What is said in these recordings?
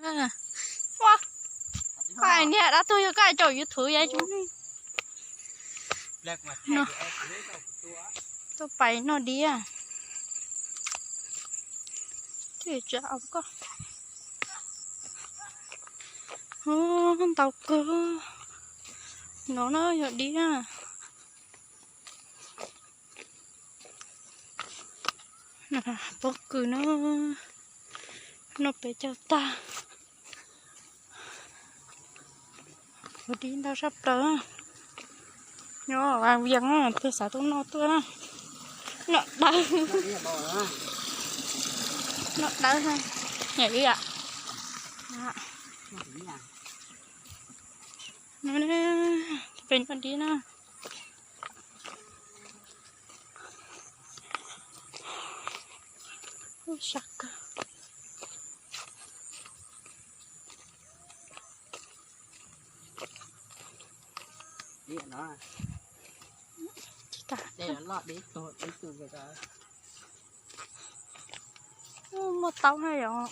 Wow. Cái này đã tôi cái chỗ như thử vậy chúng nó tôi phải nó đi à thì cháu có tàu cơ nó giờ đi à nè bốc cứ nó phải cho ta rồi đi đâu sắp tới nhỏ làm việc á tôi xả tôi nó tôi nó đau nó đau ha nhảy ạ nó bên con đi nè sặc đi nó đây là lọt đi tôi đi từ về rồi một tàu hay rồi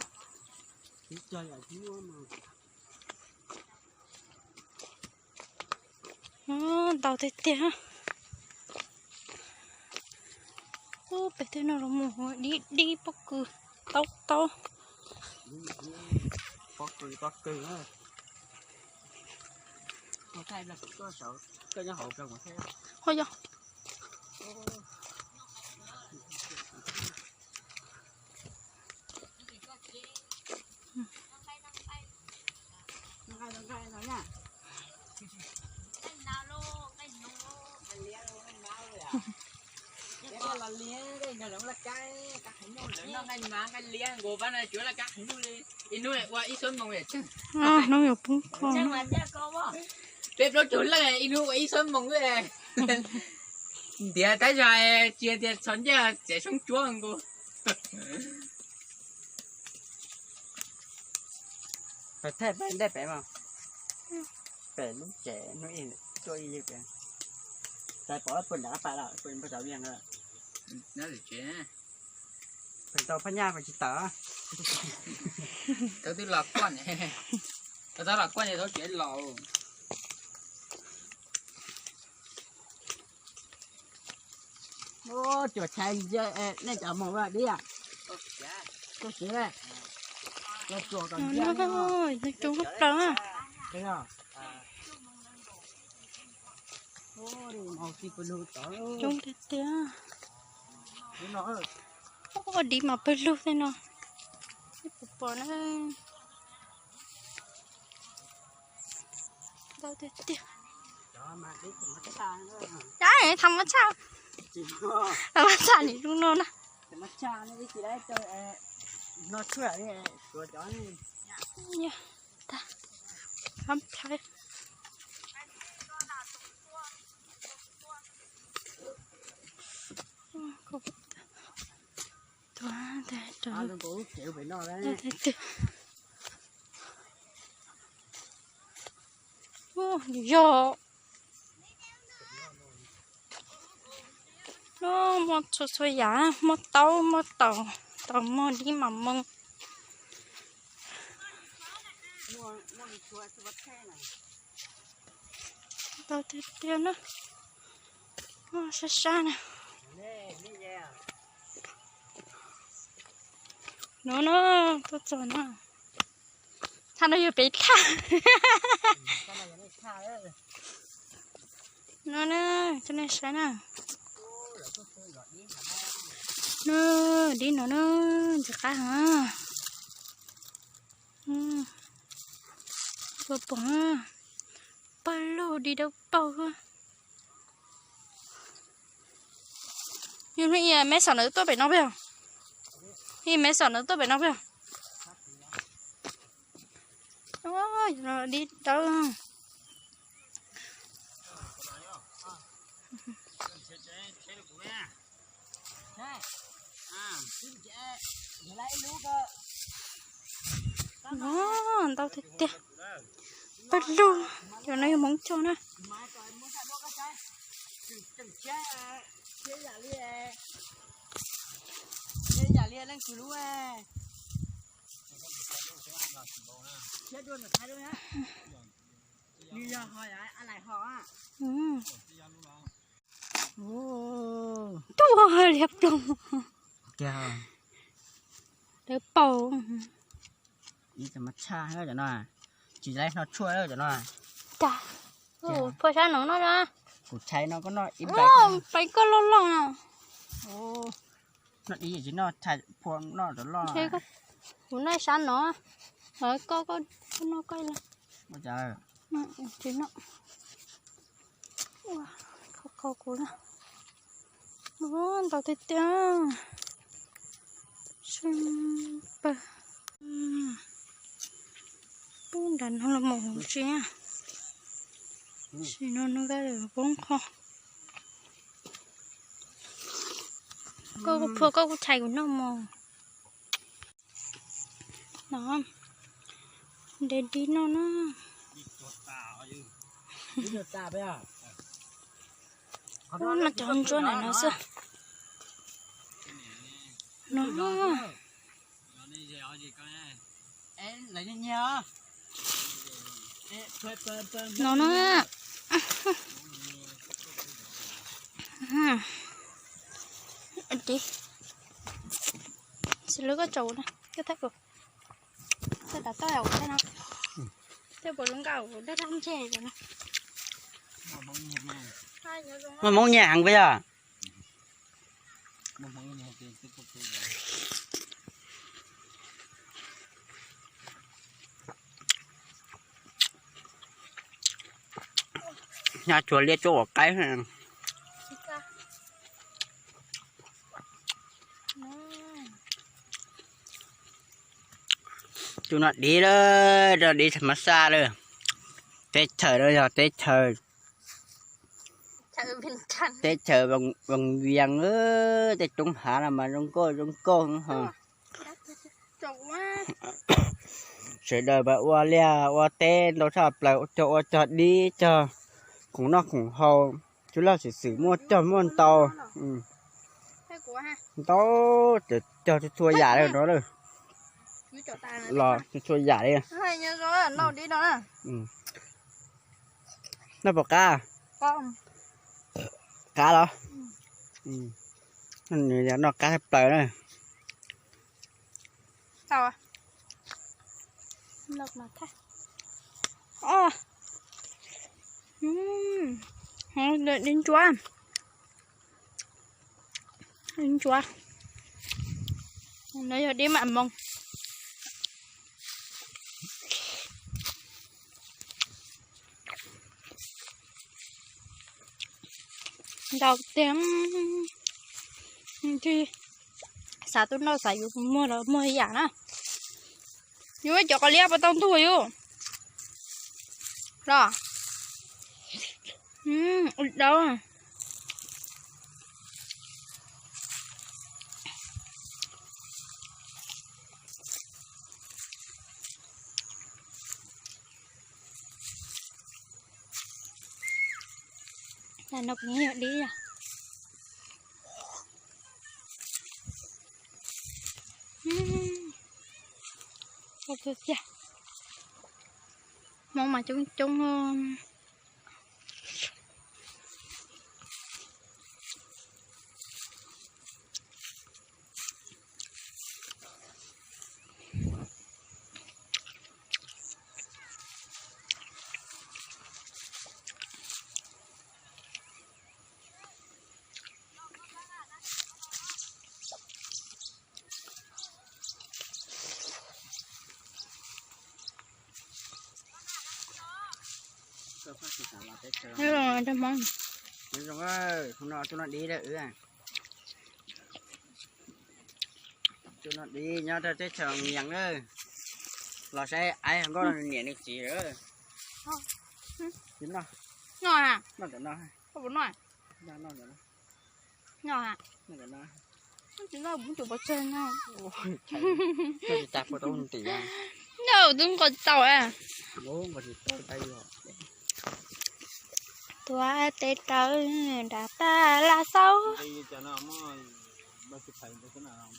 đi chơi ở dưới mà tàu thế tiếc bé thế nào rồi đi bốc cừ tàu bóc cừ á một thay là có sợ cái nó hộp ra một thay thôi giờ là lia đây là cái hành nông nó ngay má cái lia gồm ban này chủ là cái hành nông đi in nuôi qua ít sớm mong vậy chứ nó nhiều bún con bếp nó chủ là in nuôi qua ít sớm mong vậy thì tại sao chia thì chọn cho sẽ sống chúa hơn cô phải thay bên đây phải không phải lúc trẻ nó in cho y như vậy tại bỏ phần đã phải là phần bắt đầu liền rồi nó là chuyện phần tàu phát nha phải chỉ tớ tớ là quan này tớ là quan này tớ chuyện lò ô chuột chạy giờ này chở mồm ra đi à có chuyện này có chuột còn nó thôi chúng hấp đó thấy không ô đi màu xì của lụt đó chúng thế tiếc nó ô đi mà bơi luôn thế nào bỏ nó đâu thế tiếc đấy thằng mất sao thằng mất sao thì đúng luôn á mất cha nó đi đấy chơi nó chữa đi rồi chó đi nha ta không thấy nó cũng chịu bị nó đấy yo nó một số giá một tàu tàu một đi mà mông tàu thế tiền đó xa xa nè nó tôi chọn nó thằng nó vừa bị khá nó cho nên sáng nè nó đi nó chả cá hả bỏ bao lô đi đâu bao nhưng mà mấy sản nữa tôi phải nói biết không thì mấy sản nữa tôi phải nói biết không ôi rồi đi đâu nó tao thịt tiệt bắt luôn cho nó móng cho nó lên cứu chết luôn rồi, thay luôn nhá. Đi ra hỏi ai lại họ á. Tua đẹp luôn. Kìa. Đẹp bầu. Đi cho mắt cha hết rồi nó. Chỉ lấy nó chua hết rồi nó. Chà. Phơi sáng nó ra. Củ cháy nó có nó ít phải có lo lo nào. Nó đi chứ nó thải phun nó rồi lo. Thế có. Hôm nay sáng nó. Rồi có nó coi là. Bây giờ. Chứ nó. Khâu cú nè. Tao thấy tiêu. Super. Bốn đàn nó là màu gì à? Chỉ nó ra được bốn không? Có chạy của nó màu. Đó. Để đi nó. Đi được ta bây giờ. Nó chọn chỗ này nó xưa. Nó. Lấy đi nhá. Nó. Đi. Xin lỗi có trâu nè. Cái thách rồi. Thế đã tao thế nào? Thế bộ lưng gạo đã làm chè rồi nè. Mà mong nhàng bây giờ. Nhà chùa lia chỗ cái này. Chúng nó đi đó, rồi đi thật xa rồi. Tết trời đó rồi, Tết trời. Tết trời bằng viền ơ, Tết Trung Hạ là mà trong cô hả? Sẽ đời bà qua lia, qua tên, nó sạp lại cho đi cho. Cũng nó cũng hầu, chú là sẽ xử mua cho mua tàu. Tàu, cho chua giả đây đó rồi. Lò, chua giả đây. Hay nhớ rồi, nó đi đó nè. Nó bỏ cá à? Con. Cá đó. Nó cá thép trời này. Sao à? Lọc mà khác. Đến chúa. Đến chúa. Nói giờ đi mặn mông. Đầu tiên thì sao tôi nói xài dùng mua dạng á, nhưng mà cho cái lia vào tông thui vô rồi đâu là nó cũng nhiều đi à. Được chưa? Mong mà chúng thế rồi cho mong Rồi ơi, không nó chúng nó đi đấy à. Chúng nó đi nhau cho tới trường miệng ơi. Lò xe ai không có nhẹ được chỉ nữa. Chính nó. Nhỏ à? Nó để nó. Có bốn nói. Nó để nó. Nhỏ à? Nó để nó. Chúng ta muốn chụp vào trên không? Ôi, nó chỉ chặt vào tôi không tỉ à. Đâu, đừng có tàu à. Bố mà thì tôi tay rồi. Tua tết trời đã ta là sao? Đây cho nó mới chụp thành được cái nào không?